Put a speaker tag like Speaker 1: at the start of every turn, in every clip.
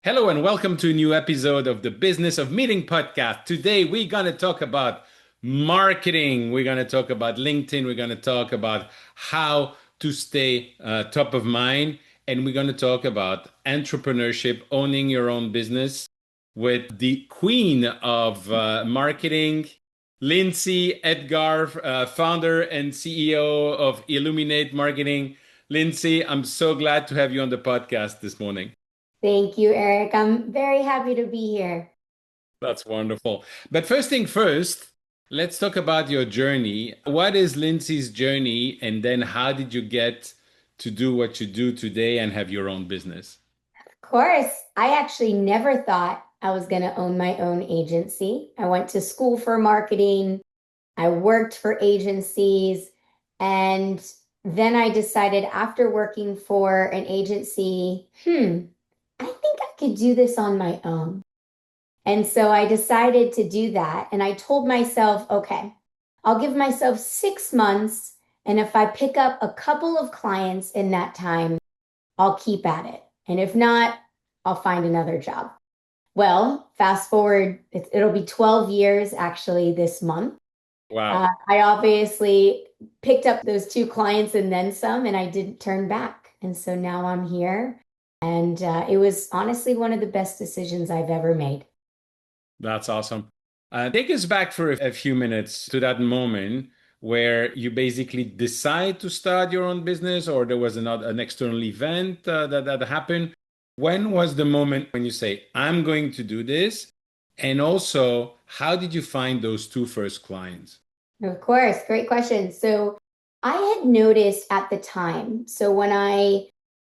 Speaker 1: Hello and welcome to a new episode of the Business of Meeting podcast. Today we're going to talk about marketing. We're going to talk about LinkedIn. We're going to talk about how to stay top of mind. And we're going to talk about entrepreneurship, owning your own business with the queen of marketing, Lyndsi, Edgar, founder and CEO of Illuminate Marketing. Lyndsi, I'm so glad to have you on the podcast this morning.
Speaker 2: Thank you, Eric. I'm very happy to be here.
Speaker 1: That's wonderful. But first thing first, let's talk about your journey. What is Lyndsi's journey? And then how did you get to do what you do today and have your own business?
Speaker 2: Of course, I actually never thought I was going to own my own agency. I went to school for marketing, I worked for agencies, and then I decided after working for an agency, I think I could do this on my own. And so I decided to do that. And I told myself, okay, I'll give myself 6 months. And if I pick up a couple of clients in that time, I'll keep at it. And if not, I'll find another job. Well, fast forward, it'll be 12 years actually this month.
Speaker 1: Wow,
Speaker 2: I obviously picked up those two clients and then some, and I didn't turn back. And so now I'm here. And it was honestly one of the best decisions I've ever made.
Speaker 1: that's awesome. Take us back for a few minutes to that moment where you basically decide to start your own business, or there was an external event that happened. When was the moment when you say, I'm going to do this? And also, how did you find those two first clients?
Speaker 2: Of course, great question. So I had noticed at the time, so when I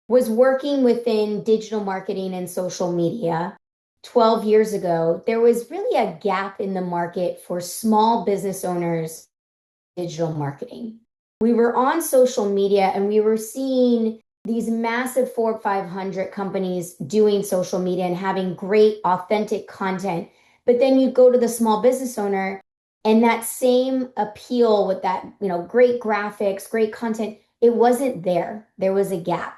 Speaker 2: was working within digital marketing and social media 12 years ago, there was really a gap in the market for small business owners digital marketing. We were on social media and we were seeing these massive 400, 500 companies doing social media and having great, authentic content. But then you go to the small business owner and that same appeal with that, great graphics, great content, it wasn't there. There was a gap.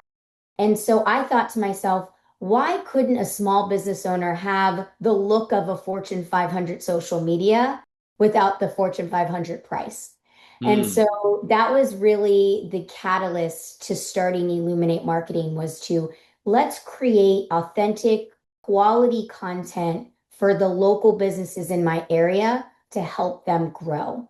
Speaker 2: And so I thought to myself, why couldn't a small business owner have the look of a Fortune 500 social media without the Fortune 500 price? And
Speaker 1: Hmm.
Speaker 2: so that was really the catalyst to starting Illuminate Marketing was to let's create authentic quality content for the local businesses in my area to help them grow.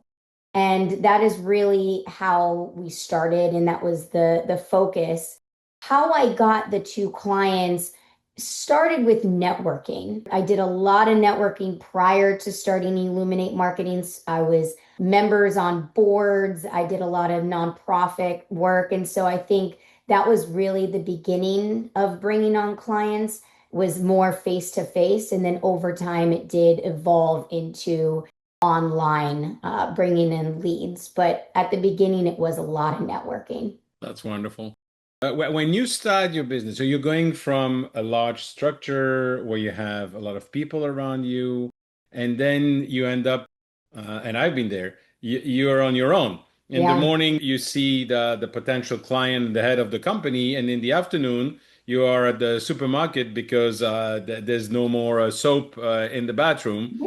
Speaker 2: And that is really how we started, and that was the focus. How I got the two clients started with networking. I did a lot of networking prior to starting Illuminate Marketing. I was members on boards. I did a lot of nonprofit work. And so I think that was really the beginning of bringing on clients was more face to face. And then over time, it did evolve into online, bringing in leads. But at the beginning, it was a lot of networking.
Speaker 1: That's wonderful. When you start your business, so you're going from a large structure where you have a lot of people around you, and then you end up, and I've been there, you're on your own. In the
Speaker 2: Yeah.
Speaker 1: morning, you see the potential client, the head of the company, and in the afternoon, you are at the supermarket because there's no more soap in the bathroom.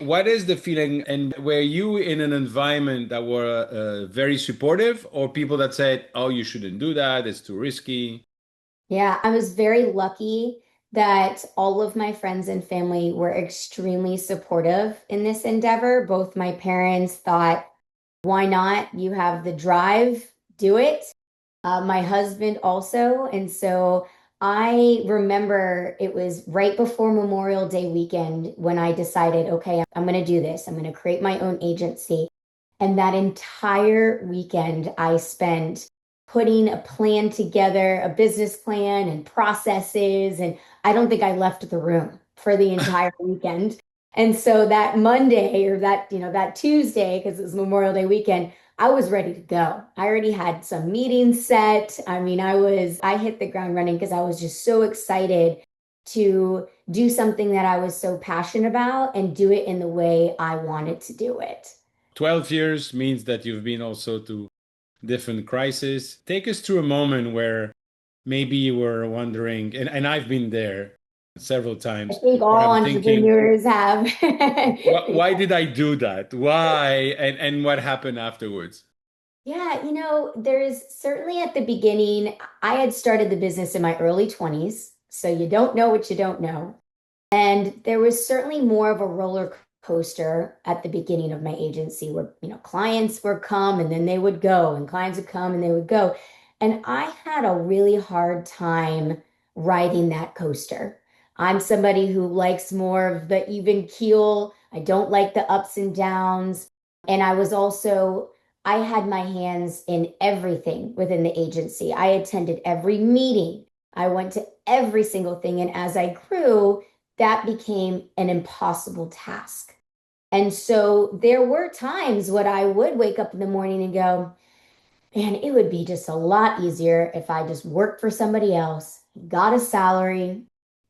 Speaker 1: What is the feeling? And were you in an environment that were very supportive, or people that said, "Oh, you shouldn't do that; it's too risky"?
Speaker 2: Yeah, I was very lucky that all of my friends and family were extremely supportive in this endeavor. Both my parents thought, why not? You have the drive, do it. My husband also. And so I remember it was right before Memorial Day weekend when I decided, okay, I'm going to do this. I'm going to create my own agency. And that entire weekend I spent putting a plan together, a business plan and processes. And I don't think I left the room for the entire weekend. And so that Monday or that Tuesday, because it was Memorial Day weekend, I was ready to go. I already had some meetings set. I mean, I hit the ground running because I was just so excited to do something that I was so passionate about and do it in the way I wanted to do it.
Speaker 1: 12 years means that you've been also to different crises. Take us through a moment where maybe you were wondering, and I've been there. several
Speaker 2: I
Speaker 1: times
Speaker 2: think
Speaker 1: where
Speaker 2: all
Speaker 1: I'm thinking,
Speaker 2: entrepreneurs have.
Speaker 1: why did I do that? Why? And what happened afterwards?
Speaker 2: Yeah, there's certainly at the beginning, I had started the business in my early 20s, so you don't know what you don't know. And there was certainly more of a roller coaster at the beginning of my agency where, clients would come and then they would go, and clients would come and they would go. And I had a really hard time riding that coaster. I'm somebody who likes more of the even keel. I don't like the ups and downs. And I had my hands in everything within the agency. I attended every meeting. I went to every single thing. And as I grew, that became an impossible task. And so there were times when I would wake up in the morning and go, man, it would be just a lot easier if I just worked for somebody else, got a salary,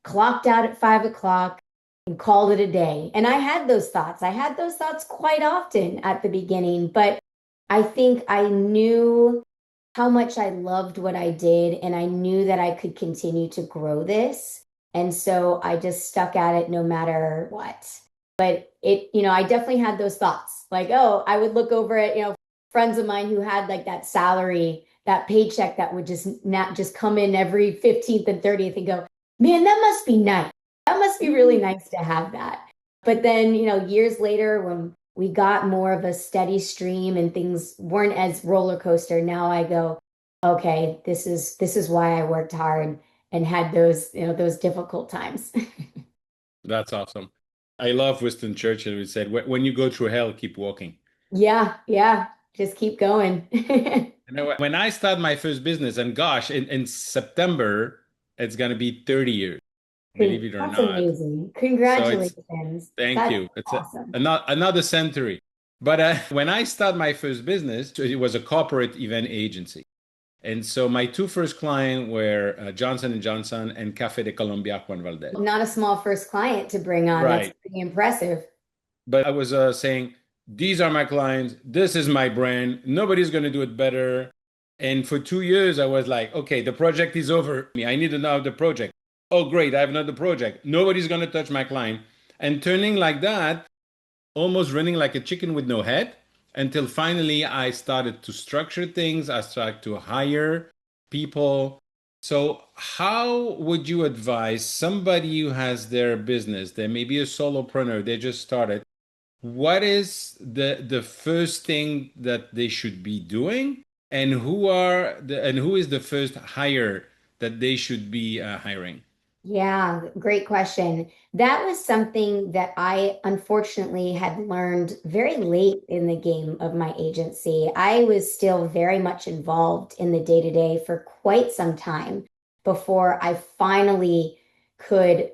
Speaker 2: clocked out at 5 o'clock, and called it a day. And I had those thoughts. I had those thoughts quite often at the beginning, but I think I knew how much I loved what I did, and I knew that I could continue to grow this. And so I just stuck at it no matter what. But I definitely had those thoughts like, oh, I would look over at, friends of mine who had like that salary, that paycheck that would just not just come in every 15th and 30th and go, man, that must be nice. That must be really nice to have that. But then, years later, when we got more of a steady stream and things weren't as roller coaster, now I go, okay, this is why I worked hard and had those difficult times.
Speaker 1: That's awesome. I love Winston Churchill who said, when you go through hell, keep walking."
Speaker 2: Yeah, yeah, just keep going.
Speaker 1: When I started my first business, and gosh, in September, it's going to be 30 years, believe it or
Speaker 2: That's
Speaker 1: not.
Speaker 2: amazing.
Speaker 1: So it's,
Speaker 2: Congratulations.
Speaker 1: thank
Speaker 2: That's
Speaker 1: you. It's
Speaker 2: awesome.
Speaker 1: another century. But when I started my first business, it was a corporate event agency. And so my two first clients were Johnson& and Johnson and Café de Colombia Juan Valdez.
Speaker 2: Not a small first client to bring on. That's
Speaker 1: Right.
Speaker 2: pretty impressive.
Speaker 1: But I was saying, these are my clients. This is my brand. Nobody's going to do it better. And for 2 years, I was like, okay, the project is over. I need another project. Oh, great. I have another project. Nobody's going to touch my client. And turning like that, almost running like a chicken with no head, until finally I started to structure things. I started to hire people. So, how would you advise somebody who has their business? They may be a solopreneur, they just started. What is the first thing that they should be doing, and who is the first hire that they should be hiring?
Speaker 2: Yeah, great question. That was something that I unfortunately had learned very late in the game of my agency. I was still very much involved in the day-to-day for quite some time before I finally could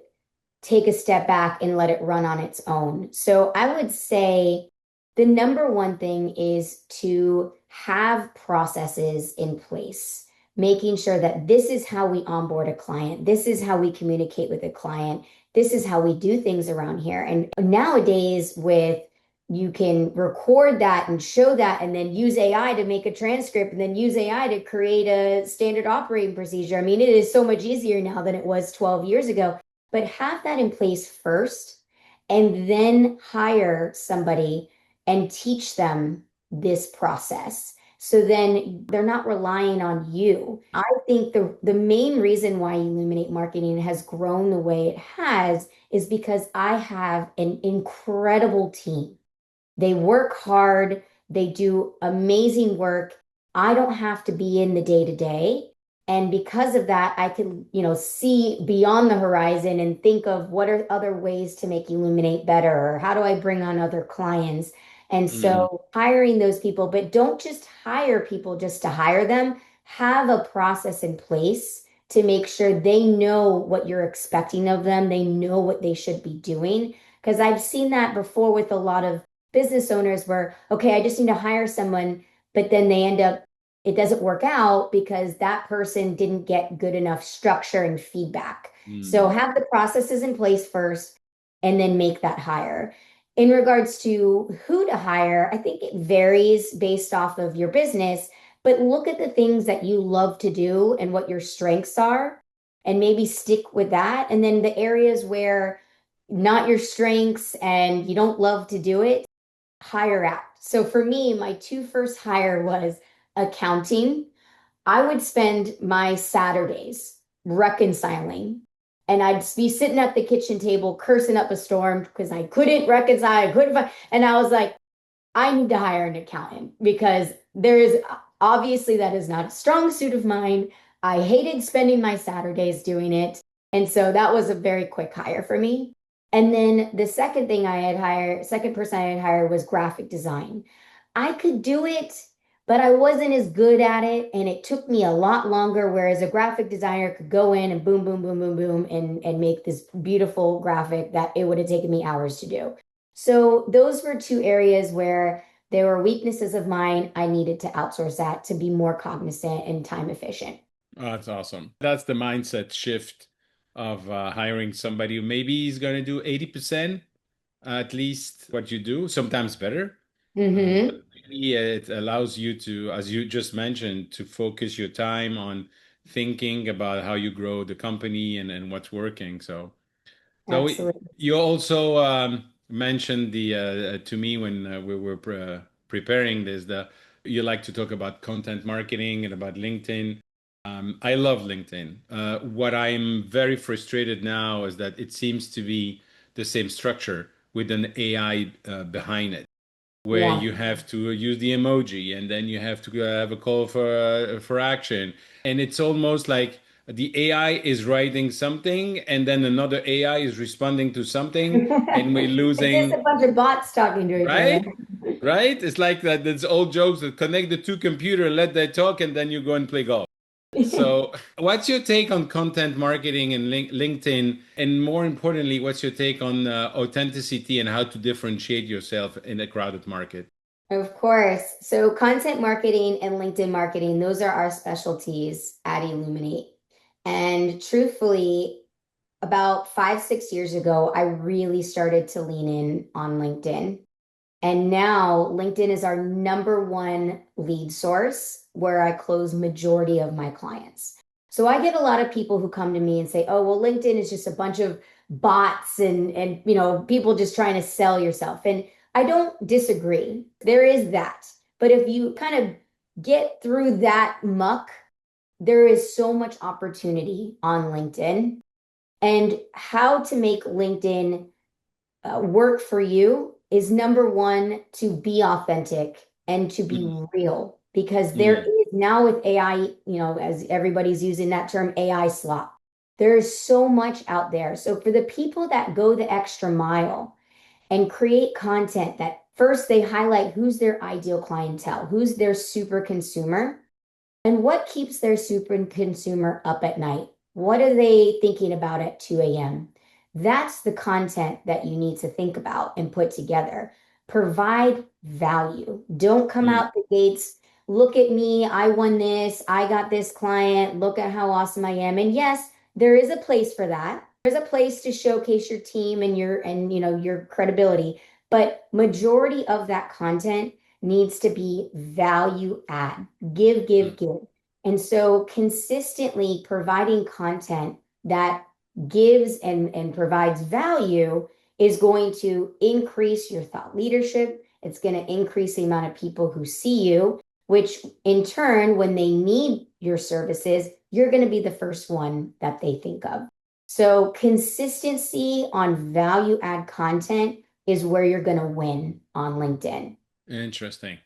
Speaker 2: take a step back and let it run on its own. So I would say the number one thing is to have processes in place, making sure that this is how we onboard a client, this is how we communicate with a client, this is how we do things around here. And nowadays, with you can record that and show that, and then use AI to make a transcript, and then use AI to create a standard operating procedure. I mean, it is so much easier now than it was 12 years ago, but have that in place first and then hire somebody and teach them this process. So then they're not relying on you. I think the main reason why Illuminate Marketing has grown the way it has is because I have an incredible team. They work hard, they do amazing work. I don't have to be in the day to day. And because of that, I can, see beyond the horizon and think of what are other ways to make Illuminate better, or how do I bring on other clients. And
Speaker 1: Mm,
Speaker 2: so hiring those people, but don't just hire people just to hire them. Have a process in place to make sure they know what you're expecting of them. They know what they should be doing. Because I've seen that before with a lot of business owners where, okay, I just need to hire someone, but then they end up, it doesn't work out because that person didn't get good enough structure and feedback. So
Speaker 1: mm.
Speaker 2: have the processes in place first and then make that hire. In regards to who to hire, I think it varies based off of your business, but look at the things that you love to do and what your strengths are, and maybe stick with that. And then the areas where not your strengths and you don't love to do it, hire out. So for me, my two first hire was accounting. I would spend my Saturdays reconciling, and I'd be sitting at the kitchen table cursing up a storm because I couldn't reconcile, I couldn't find, and I was like, I need to hire an accountant because there is obviously that is not a strong suit of mine. I hated spending my Saturdays doing it. And so that was a very quick hire for me. And then the second thing I had hired, second person I had hired was graphic design. I could do it, but I wasn't as good at it. And it took me a lot longer. Whereas a graphic designer could go in and boom, boom, boom, boom, boom, and make this beautiful graphic that it would have taken me hours to do. So those were two areas where there were weaknesses of mine. I needed to outsource that to be more cognizant and time efficient.
Speaker 1: Oh, that's awesome. That's the mindset shift of hiring somebody who maybe is going to do 80% at least what you do, sometimes better. But
Speaker 2: Hmm.
Speaker 1: really, it allows you to, as you just mentioned, to focus your time on thinking about how you grow the company and what's working. So
Speaker 2: Absolutely.
Speaker 1: you also mentioned the to me when we were preparing this, the you like to talk about content marketing and about LinkedIn. I love LinkedIn. What I'm very frustrated now is that it seems to be the same structure with an AI behind it, where
Speaker 2: Yeah.
Speaker 1: you have to use the emoji and then you have to have a call for action, and it's almost like the AI is writing something and then another AI is responding to something, and we're
Speaker 2: It's just a
Speaker 1: losing,
Speaker 2: bunch of bots talking to each other.
Speaker 1: right? Right? It's like that. That's old jokes that connect the two computer, let them talk, and then you go and play golf. So, what's your take on content marketing and LinkedIn? And more importantly, what's your take on authenticity and how to differentiate yourself in a crowded market?
Speaker 2: Of course. So content marketing and LinkedIn marketing, those are our specialties at Illuminate. And truthfully, about 5, 6 years ago, I really started to lean in on LinkedIn. And now LinkedIn is our number one lead source where I close majority of my clients. So I get a lot of people who come to me and say, "Oh, well, LinkedIn is just a bunch of bots and people just trying to sell yourself." And I don't disagree. There is that. But if you kind of get through that muck, there is so much opportunity on LinkedIn and how to make LinkedIn work for you is number one, to be authentic and to be
Speaker 1: Mm,
Speaker 2: real. Because there
Speaker 1: mm,
Speaker 2: is now with AI, as everybody's using that term AI slop, there's so much out there. So for the people that go the extra mile and create content that first they highlight who's their ideal clientele, who's their super consumer, and what keeps their super consumer up at night? What are they thinking about at 2 a.m.? That's the content that you need to think about and put together. Provide value. Don't come
Speaker 1: mm,
Speaker 2: out the gates. Look at me. I won this. I got this client. Look at how awesome I am. And yes, there is a place for that. There's a place to showcase your team and your credibility. But majority of that content needs to be value add. Give,
Speaker 1: mm.
Speaker 2: give, give. And so consistently providing content that gives and provides value is going to increase your thought leadership. It's going to increase the amount of people who see you, which in turn, when they need your services, you're going to be the first one that they think of. So consistency on value add content is where you're going to win on LinkedIn.
Speaker 1: Interesting.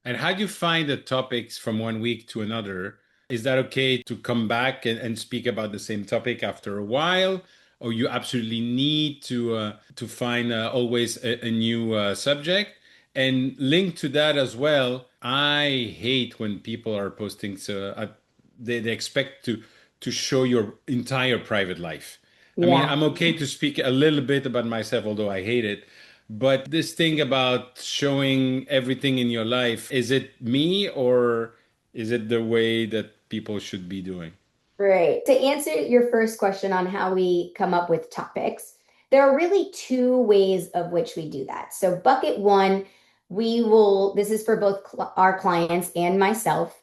Speaker 1: And how do you find the topics from one week to another? Is that okay to come back and speak about the same topic after a while, or you absolutely need to find always a new subject? And linked to that as well, I hate when people are posting so they expect to show your entire private life. I mean,
Speaker 2: Yeah.
Speaker 1: I'm okay to speak a little bit about myself, although I hate it. But this thing about showing everything in your life, is it me or is it the way that people should be doing?
Speaker 2: Great. To answer your first question on how we come up with topics, there are really two ways of which we do that. So, bucket one, this is for both our clients and myself,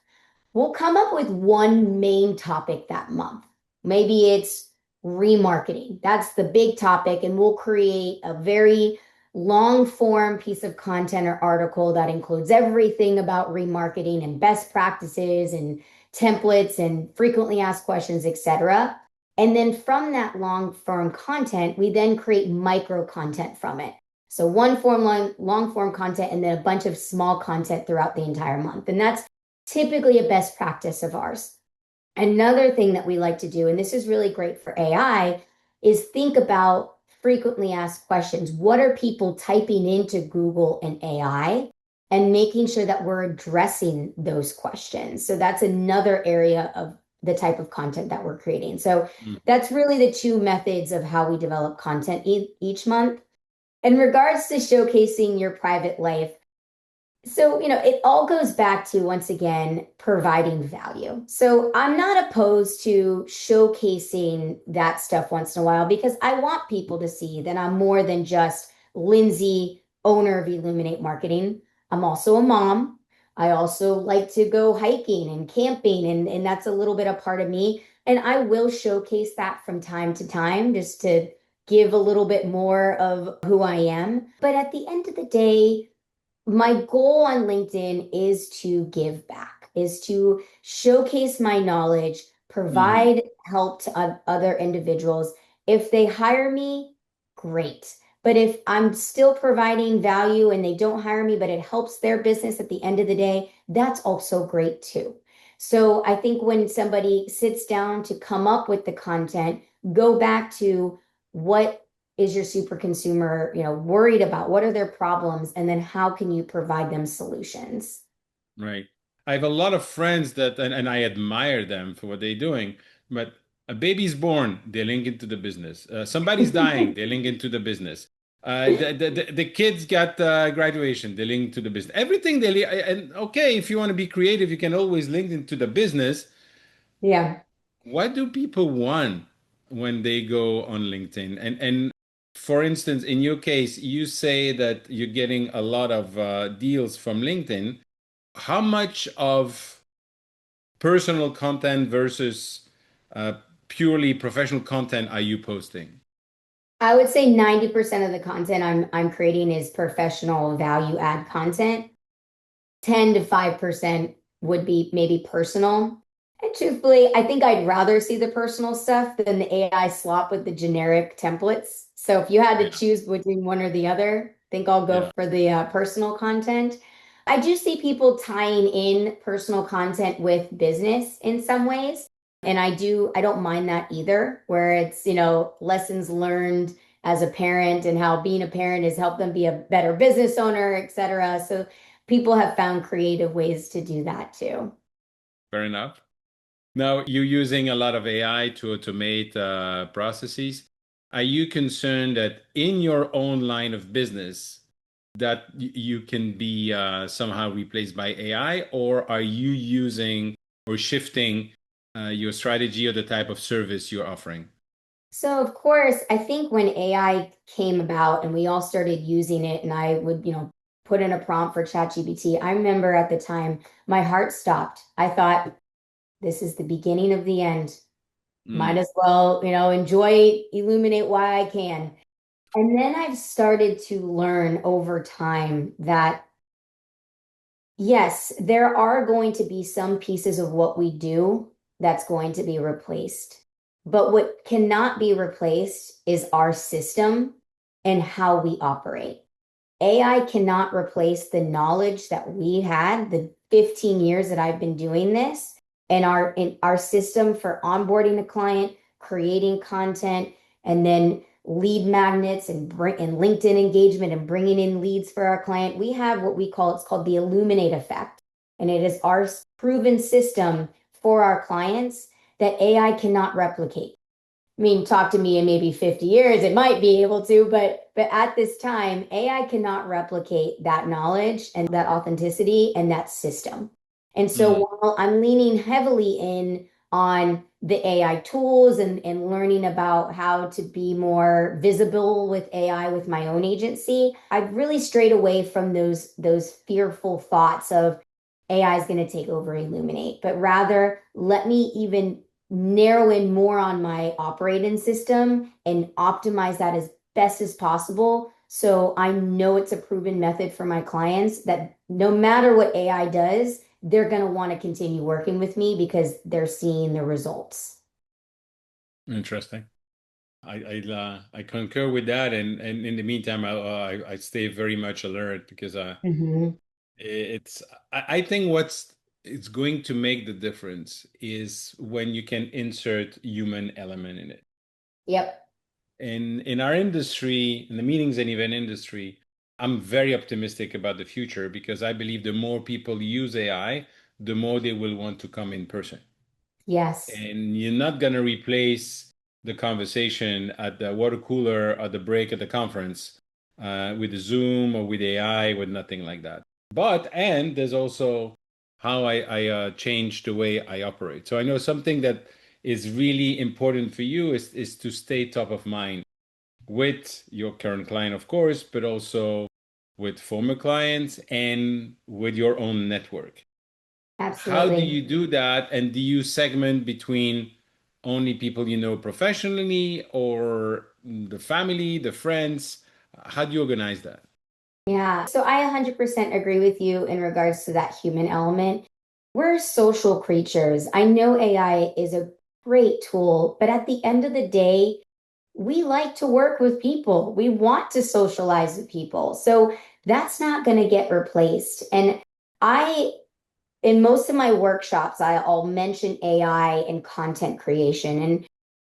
Speaker 2: we'll come up with one main topic that month. Maybe it's remarketing. That's the big topic. And we'll create a very long form piece of content or article that includes everything about remarketing and best practices and templates and frequently asked questions, etc. And then from that long form content, we then create micro content from it. So one form, long form content, and then a bunch of small content throughout the entire month. And that's typically a best practice of ours. Another thing that we like to do, and this is really great for AI, is think about frequently asked questions. What are people typing into Google and AI? And making sure that we're addressing those questions. So that's another area of the type of content that we're creating. So
Speaker 1: Mm.
Speaker 2: that's really the two methods of how we develop content each month. In regards to showcasing your private life, so, it all goes back to, once again, providing value. So I'm not opposed to showcasing that stuff once in a while because I want people to see that I'm more than just Lyndsi, owner of Illuminate Marketing. I'm also a mom. I also like to go hiking and camping, and that's a little bit a part of me. And I will showcase that from time to time just to give a little bit more of who I am. But at the end of the day, my goal on LinkedIn is to give back, is to showcase my knowledge,
Speaker 1: Mhm.
Speaker 2: provide help to other individuals. If they hire me, great. But if I'm still providing value and they don't hire me, but it helps their business at the end of the day, that's also great too. So I think when somebody sits down to come up with the content, go back to what is your super consumer, worried about? What are their problems? And then how can you provide them solutions?
Speaker 1: Right. I have a lot of friends that, and I admire them for what they're doing, but a baby's born, they link into the business. Somebody's dying, they link into the business. The kids got graduation, they link to the business. Everything and okay, if you want to be creative, you can always link into the business.
Speaker 2: Yeah.
Speaker 1: What do people want when they go on LinkedIn? And for instance, in your case, you say that you're getting a lot of deals from LinkedIn. How much of personal content versus uh, purely professional content are you posting?
Speaker 2: I would say 90% of the content I'm creating is professional value add content. 10 to 5% would be maybe personal. And truthfully, I think I'd rather see the personal stuff than the AI slop with the generic templates. So if you had to
Speaker 1: Yeah,
Speaker 2: choose between one or the other, I think I'll go
Speaker 1: yeah,
Speaker 2: for the personal content. I do see people tying in personal content with business in some ways. And I don't mind that either, where it's, lessons learned as a parent and how being a parent has helped them be a better business owner, et cetera. So people have found creative ways to do that too.
Speaker 1: fair enough. Now, you're using a lot of AI to automate processes. Are you concerned that in your own line of business that you can be somehow replaced by AI, or are you using or shifting your strategy or the type of service you're offering?
Speaker 2: So, of course, I think when AI came about and we all started using it, and I would, put in a prompt for ChatGPT, I remember at the time my heart stopped. I thought, this is the beginning of the end. Might
Speaker 1: Mm,
Speaker 2: as well, enjoy, illuminate why I can. And then I've started to learn over time that yes, there are going to be some pieces of what we do that's going to be replaced. But what cannot be replaced is our system and how we operate. AI cannot replace the knowledge that we had, the 15 years that I've been doing this, and our system for onboarding a client, creating content, and then lead magnets and LinkedIn engagement and bringing in leads for our client. We have what it's called the Illuminate effect. And it is our proven system for our clients that AI cannot replicate. I mean, talk to me in maybe 50 years, it might be able to, but at this time, AI cannot replicate that knowledge and that authenticity and that system. And so
Speaker 1: mm,
Speaker 2: while I'm leaning heavily in on the AI tools and learning about how to be more visible with AI with my own agency, I've really strayed away from those fearful thoughts of AI is going to take over Illuminate, but rather let me even narrow in more on my operating system and optimize that as best as possible. So I know it's a proven method for my clients that no matter what AI does, they're going to want to continue working with me because they're seeing the results.
Speaker 1: Interesting. I concur with that, and in the meantime, I stay very much alert because
Speaker 2: Hmm.
Speaker 1: it's I think what's it's going to make the difference is when you can insert human element in it.
Speaker 2: Yep,
Speaker 1: In our industry, in the meetings and event industry, I'm very optimistic about the future because I believe the more people use AI, the more they will want to come in person.
Speaker 2: yes,
Speaker 1: And you're not going to replace the conversation at the water cooler, at the break at the conference, with the Zoom or with AI, with nothing like that. And there's also how I change the way I operate. So I know something that is really important for you is to stay top of mind with your current client, of course, but also with former clients and with your own network. How do
Speaker 2: absolutely.
Speaker 1: you do that? And do you segment between only people you know professionally or the family, the friends? How do you organize that?
Speaker 2: Yeah, so I 100% agree with you in regards to that human element. We're social creatures. I know AI is a great tool, but at the end of the day, we like to work with people. We want to socialize with people. So that's not going to get replaced. And I, in most of my workshops, I'll mention AI and content creation. And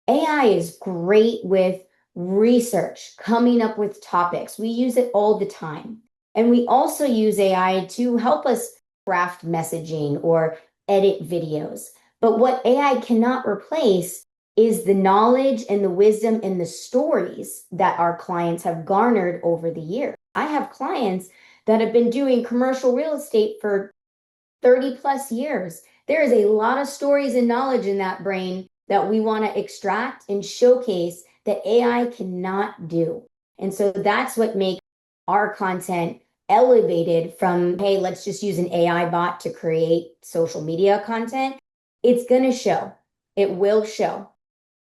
Speaker 2: AI is great with research, coming up with topics. We use it all the time. And we also use AI to help us craft messaging or edit videos. But what AI cannot replace is the knowledge and the wisdom and the stories that our clients have garnered over the years. I have clients that have been doing commercial real estate for 30 plus years. There is a lot of stories and knowledge in that brain that we want to extract and showcase that AI cannot do. And so that's what makes our content elevated from, hey, let's just use an AI bot to create social media content. It's going to show, it will show.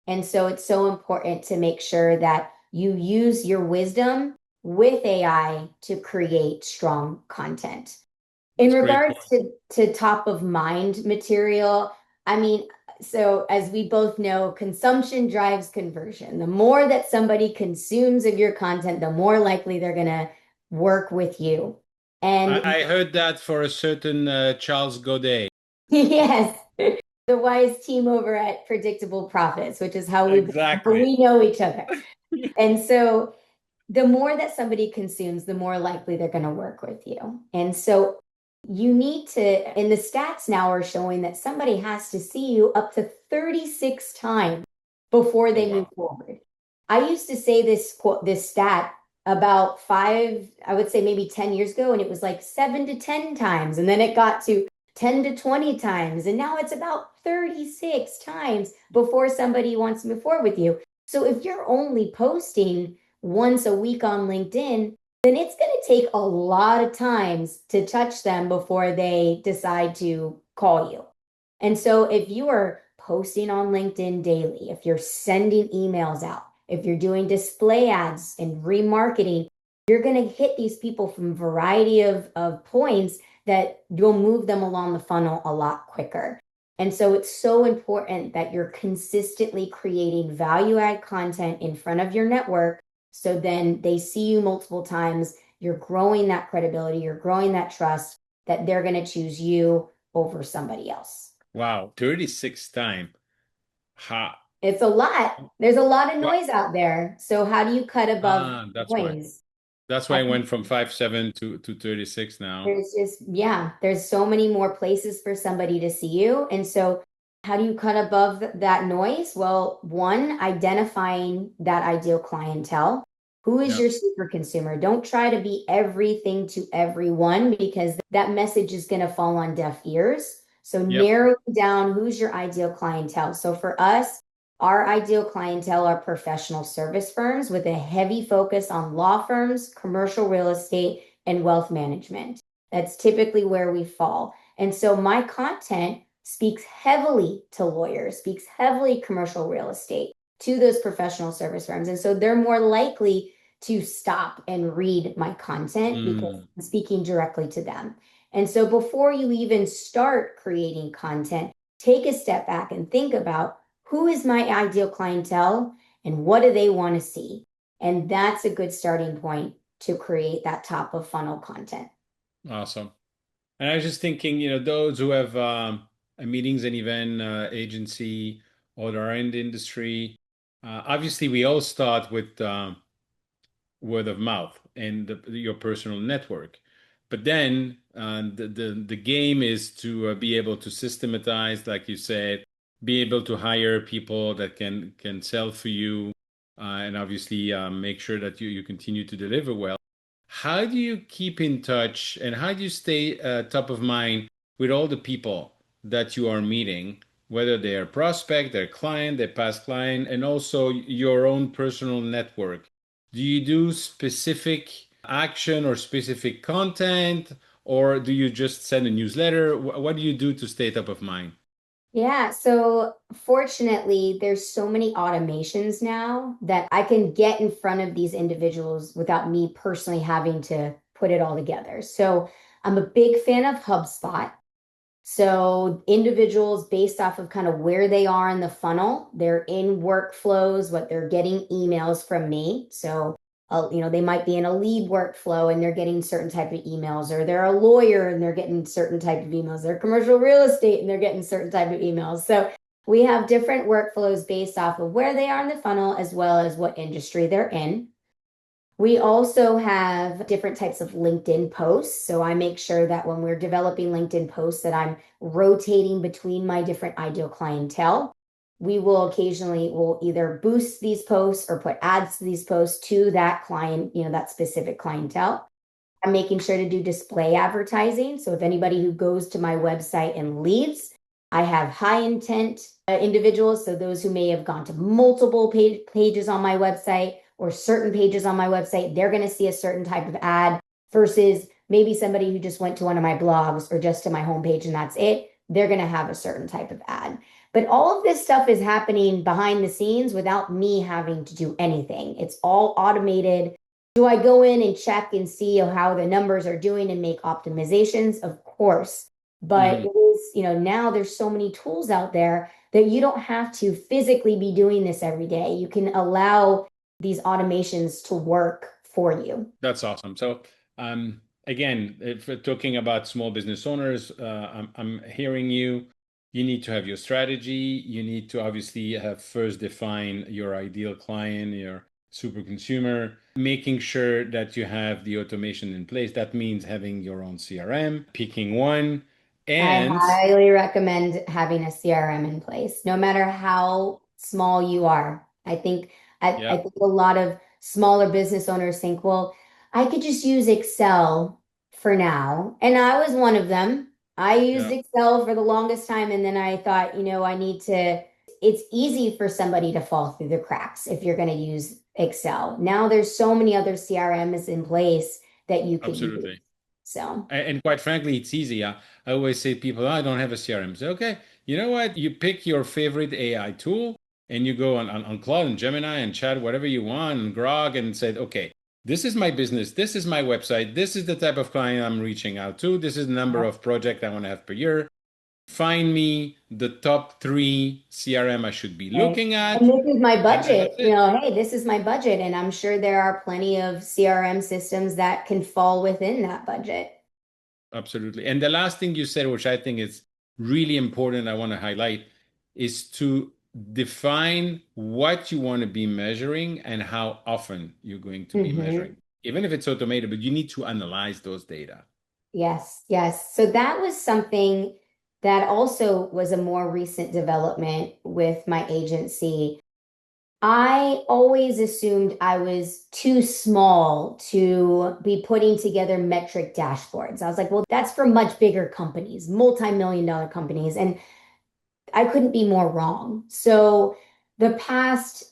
Speaker 2: And so it's so important to make sure that you use your wisdom with AI to create strong content. In
Speaker 1: That's a great
Speaker 2: regards
Speaker 1: point.
Speaker 2: to top of mind material, I mean, so as we both know, consumption drives conversion. The more that somebody consumes of your content, the more likely they're going to work with you. And
Speaker 1: I heard that for a certain Charles Godet.
Speaker 2: yes, the wise team over at Predictable Profits, which is how
Speaker 1: Exactly.
Speaker 2: we know each other. And so the more that somebody consumes, the more likely they're going to work with you. And so you need to, and the stats now are showing that somebody has to see you up to 36 times before
Speaker 1: Oh,
Speaker 2: they move
Speaker 1: wow.
Speaker 2: forward. I used to say this stat about I would say maybe 10 years ago, and it was like 7 to 10 times. And then it got to 10 to 20 times. And now it's about 36 times before somebody wants to move forward with you. So if you're only posting once a week on LinkedIn, then it's going to take a lot of times to touch them before they decide to call you. And so if you are posting on LinkedIn daily, if you're sending emails out, if you're doing display ads and remarketing, you're going to hit these people from a variety of points that you'll move them along the funnel a lot quicker. And so it's so important that you're consistently creating value add content in front of your network so then they see you multiple times. You're growing that credibility, you're growing that trust that they're going to choose you over somebody else.
Speaker 1: Wow. 36 time. Ha.
Speaker 2: It's a lot. There's a lot of
Speaker 1: What?
Speaker 2: noise out there. So how do you cut above
Speaker 1: Ah,
Speaker 2: the
Speaker 1: that's why.
Speaker 2: noise?
Speaker 1: That's why
Speaker 2: I
Speaker 1: I
Speaker 2: think
Speaker 1: went from 5'7" to 36 now.
Speaker 2: there's just, yeah, there's so many more places for somebody to see you. And so how do you cut above that noise? Well, one, identifying that ideal clientele. Who is
Speaker 1: Yeah.
Speaker 2: your super consumer? Don't try to be everything to everyone because that message is going to fall on deaf ears. So
Speaker 1: Yep.
Speaker 2: narrow down who's your ideal clientele. So for us, our ideal clientele are professional service firms with a heavy focus on law firms, commercial real estate, and wealth management. That's typically where we fall. And so my content speaks heavily to lawyers, speaks heavily commercial real estate, to those professional service firms. And so they're more likely to stop and read my content because
Speaker 1: Mm,
Speaker 2: I'm speaking directly to them. And so before you even start creating content, take a step back and think about who is my ideal clientele and what do they want to see? And that's a good starting point to create that top of funnel content.
Speaker 1: awesome. And I was just thinking, those who have a meetings and event agency or are in the industry, obviously we all start with word of mouth and your personal network. But then the game is to be able to systematize, like you said, be able to hire people that can sell for you, and obviously make sure that you continue to deliver well. How do you keep in touch and how do you stay top of mind with all the people that you are meeting, whether they are prospect, their client, their past client, and also your own personal network? Do you do specific action or specific content, or do you just send a newsletter? What do you do to stay top of mind?
Speaker 2: Yeah, so fortunately, there's so many automations now that I can get in front of these individuals without me personally having to put it all together. So I'm a big fan of HubSpot. So individuals based off of kind of where they are in the funnel, they're in workflows, what they're getting emails from me. So, they might be in a lead workflow and they're getting certain type of emails, or they're a lawyer and they're getting certain type of emails. They're commercial real estate and they're getting certain type of emails. So we have different workflows based off of where they are in the funnel as well as what industry they're in. We also have different types of LinkedIn posts. So I make sure that when we're developing LinkedIn posts that I'm rotating between my different ideal clientele. We will occasionally will either boost these posts or put ads to these posts to that client, that specific clientele. I'm making sure to do display advertising. So if anybody who goes to my website and leaves, I have high intent individuals. So those who may have gone to multiple pages on my website or certain pages on my website, they're going to see a certain type of ad versus maybe somebody who just went to one of my blogs or just to my homepage and that's it. They're going to have a certain type of ad. But all of this stuff is happening behind the scenes without me having to do anything. It's all automated. Do I go in and check and see how the numbers are doing and make optimizations? Of course. But
Speaker 1: Mhm.
Speaker 2: it is, now there's so many tools out there that you don't have to physically be doing this every day. You can allow these automations to work for you.
Speaker 1: That's awesome. So, again, if we're talking about small business owners, I'm hearing you. You need to have your strategy. You need to obviously have first define your ideal client, your super consumer, making sure that you have the automation in place. That means having your own CRM, picking one,
Speaker 2: I
Speaker 1: and
Speaker 2: highly recommend having a CRM in place, no matter how small you are. I
Speaker 1: yeah,
Speaker 2: think a lot of smaller business owners think, well, I could just use Excel for now. And I was one of them. I used
Speaker 1: yeah,
Speaker 2: Excel for the longest time, and then I thought, I need to, it's easy for somebody to fall through the cracks if you're going to use Excel. Now there's so many other CRMs in place that you could use.
Speaker 1: absolutely.
Speaker 2: So.
Speaker 1: And quite frankly, it's easy. I always say to people, "Oh, I don't have a CRM." Say, okay, you know what? You pick your favorite AI tool and you go on Claude and Gemini and chat whatever you want and Grok and say, okay, this is my business. This is my website. This is the type of client I'm reaching out to. This is the number of projects I want to have per year. Find me the top three CRM I should be
Speaker 2: Right.
Speaker 1: looking
Speaker 2: And
Speaker 1: at.
Speaker 2: this is my
Speaker 1: And
Speaker 2: budget.
Speaker 1: that's it.
Speaker 2: Hey, this is my budget. And I'm sure there are plenty of CRM systems that can fall within that budget.
Speaker 1: Absolutely. And the last thing you said, which I think is really important, I want to highlight, is to define what you want to be measuring and how often you're going to be
Speaker 2: Hmm.
Speaker 1: measuring. Even if it's automated, but you need to analyze those data.
Speaker 2: Yes, yes. So that was something that also was a more recent development with my agency. I always assumed I was too small to be putting together metric dashboards. I was like, well, that's for much bigger companies, multi-million dollar companies. And I couldn't be more wrong. So the past,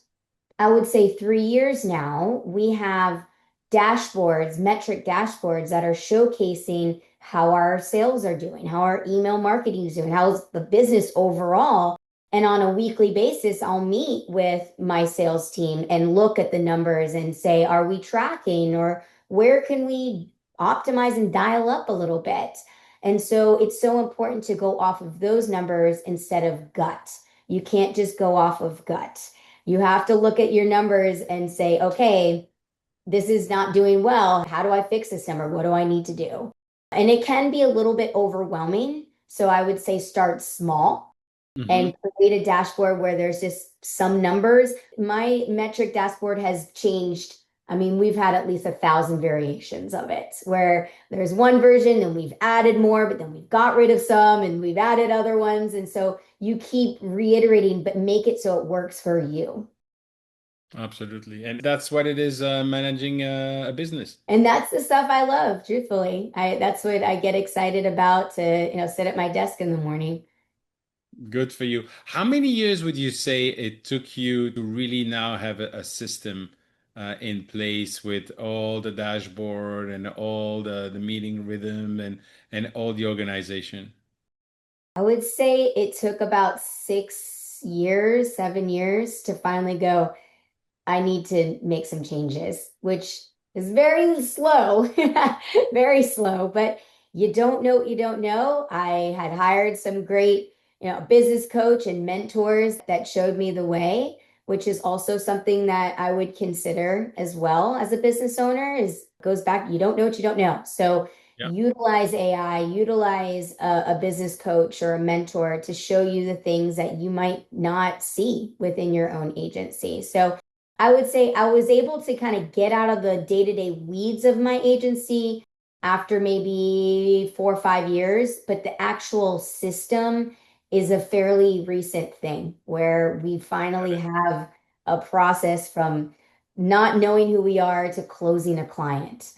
Speaker 2: I would say 3 years now, we have dashboards, metric dashboards that are showcasing how our sales are doing, how our email marketing is doing, how's the business overall. And on a weekly basis, I'll meet with my sales team and look at the numbers and say, are we tracking, or where can we optimize and dial up a little bit? And so it's so important to go off of those numbers instead of gut. You can't just go off of gut. You have to look at your numbers and say, okay, this is not doing well. How do I fix this number? What do I need to do? And it can be a little bit overwhelming. So I would say start small
Speaker 1: Hmm.
Speaker 2: and create a dashboard where there's just some numbers. My metric dashboard has changed. I mean, we've had at least 1,000 variations of it, where there's one version and we've added more, but then we've got rid of some and we've added other ones. And so you keep reiterating, but make it so it works for you.
Speaker 1: Absolutely. And that's what it is, managing a business.
Speaker 2: And that's the stuff I love, truthfully. That's what I get excited about to, sit at my desk in the morning.
Speaker 1: Good for you. How many years would you say it took you to really now have a system in place with all the dashboard and all the meeting rhythm and all the organization?
Speaker 2: I would say it took about 6 years, 7 years to finally go, I need to make some changes, which is very slow, very slow, but you don't know what you don't know. I had hired some great, business coach and mentors that showed me the way, which is also something that I would consider as well as a business owner is goes back, you don't know what you don't know. So
Speaker 1: Yeah.
Speaker 2: utilize AI, utilize a business coach or a mentor to show you the things that you might not see within your own agency. So I would say I was able to kind of get out of the day-to-day weeds of my agency after maybe 4 or 5 years, but the actual system is a fairly recent thing where we finally have a process from not knowing who we are to closing a client.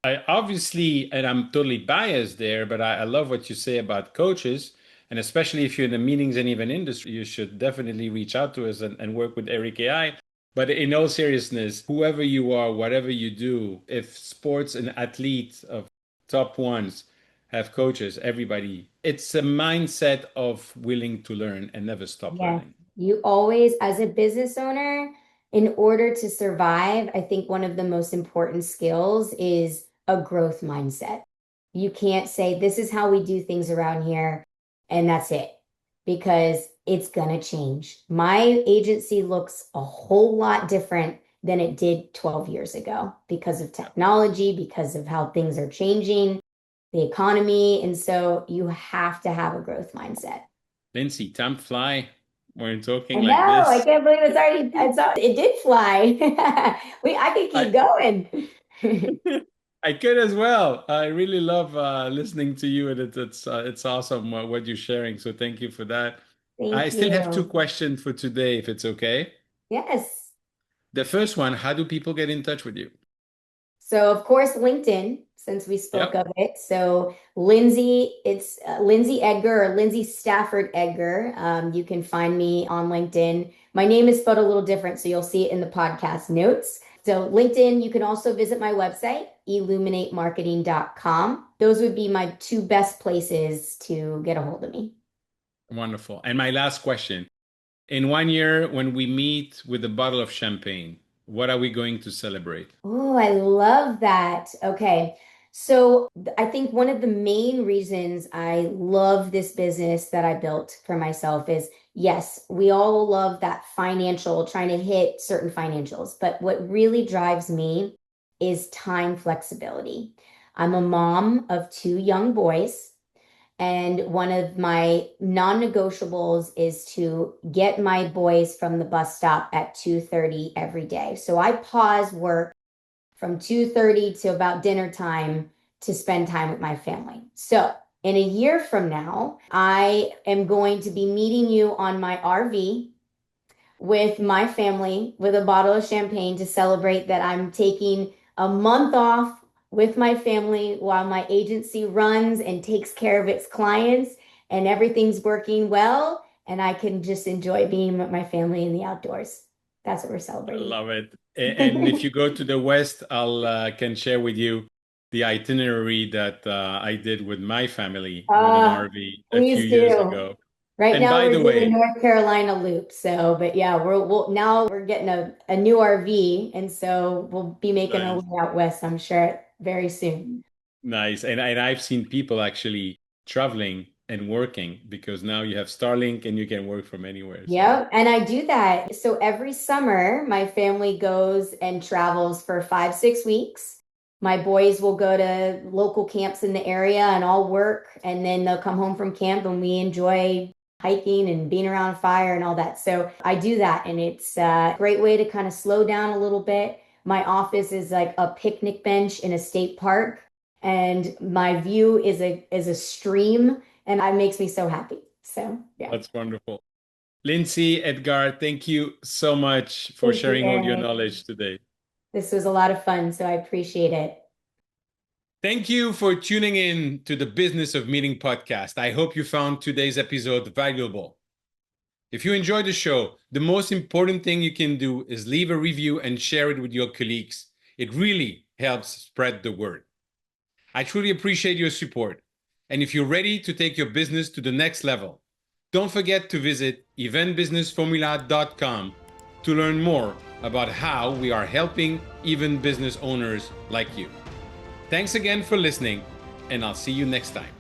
Speaker 1: I obviously, and I'm totally biased there, but I love what you say about coaches. And especially if you're in the meetings and even industry, you should definitely reach out to us and work with Eric AI. But in all seriousness, whoever you are, whatever you do, if sports and athletes of top ones have coaches, everybody, it's a mindset of willing to learn and never stop
Speaker 2: Yes,
Speaker 1: learning.
Speaker 2: you always, as a business owner, in order to survive, I think one of the most important skills is a growth mindset. You can't say, this is how we do things around here, and that's it, because it's going to change. My agency looks a whole lot different than it did 12 years ago because of technology, because of how things are changing, the economy. And so you have to have a growth mindset.
Speaker 1: Lyndsi, time fly when you're
Speaker 2: I
Speaker 1: talking like
Speaker 2: know. I
Speaker 1: this.
Speaker 2: can't believe it did fly. I could keep
Speaker 1: I
Speaker 2: going.
Speaker 1: I could as well. I really love listening to you, and it's awesome what you're sharing. So thank you for that. I
Speaker 2: Thank
Speaker 1: still have two
Speaker 2: you.
Speaker 1: questions for today, if it's okay.
Speaker 2: Yes.
Speaker 1: The first one, how do people get in touch with you?
Speaker 2: So, of course, LinkedIn, since we spoke
Speaker 1: Yep.
Speaker 2: of it. So, Lyndsi, it's Lyndsi Edgar or Lyndsi Stafford Edgar. You can find me on LinkedIn. My name is spelled a little different, so you'll see it in the podcast notes. So, LinkedIn, you can also visit my website, illuminatemarketing.com. Those would be my two best places to get a hold of me.
Speaker 1: Wonderful. And my last question. In 1 year, when we meet with a bottle of champagne, what are we going to celebrate?
Speaker 2: Oh, I love that. Okay. So I think one of the main reasons I love this business that I built for myself is yes, we all love that financial, trying to hit certain financials. But what really drives me is time flexibility. I'm a mom of two young boys. And one of my non-negotiables is to get my boys from the bus stop at 2:30 every day. So I pause work from 2:30 to about dinner time to spend time with my family. So in a year from now, I am going to be meeting you on my RV with my family with a bottle of champagne to celebrate that I'm taking a month off with my family while my agency runs and takes care of its clients and everything's working well and I can just enjoy being with my family in the outdoors. That's what we're
Speaker 1: I
Speaker 2: celebrating.
Speaker 1: love it. And if you go to the West, I'll can share with you the itinerary that I did with my family with an RV a few
Speaker 2: Please
Speaker 1: years
Speaker 2: do.
Speaker 1: ago.
Speaker 2: Right
Speaker 1: And
Speaker 2: now
Speaker 1: by
Speaker 2: we're
Speaker 1: the
Speaker 2: doing
Speaker 1: way,
Speaker 2: North Carolina loop. So, but yeah, now we're getting a new RV, and so we'll be making our
Speaker 1: nice,
Speaker 2: way out west, I'm sure, very soon.
Speaker 1: nice. And I've seen people actually traveling and working because now you have Starlink and you can work from anywhere. So
Speaker 2: Yep, and I do that. So every summer, my family goes and travels for 5, 6 weeks. My boys will go to local camps in the area and I'll work, and then they'll come home from camp and we enjoy hiking and being around a fire and all that. So I do that, and it's a great way to kind of slow down a little bit. My office is like a picnic bench in a state park, and my view is a stream, and it makes me so happy. So yeah.
Speaker 1: that's wonderful. Lyndsi, Edgar, thank you so much for
Speaker 2: Thank you,
Speaker 1: sharing all your
Speaker 2: Eric.
Speaker 1: knowledge today.
Speaker 2: This was a lot of fun, so I appreciate it.
Speaker 1: Thank you for tuning in to the Business of Meeting podcast. I hope you found today's episode valuable. If you enjoyed the show, the most important thing you can do is leave a review and share it with your colleagues. It really helps spread the word. I truly appreciate your support. And if you're ready to take your business to the next level, don't forget to visit eventbusinessformula.com to learn more about how we are helping even business owners like you. Thanks again for listening, and I'll see you next time.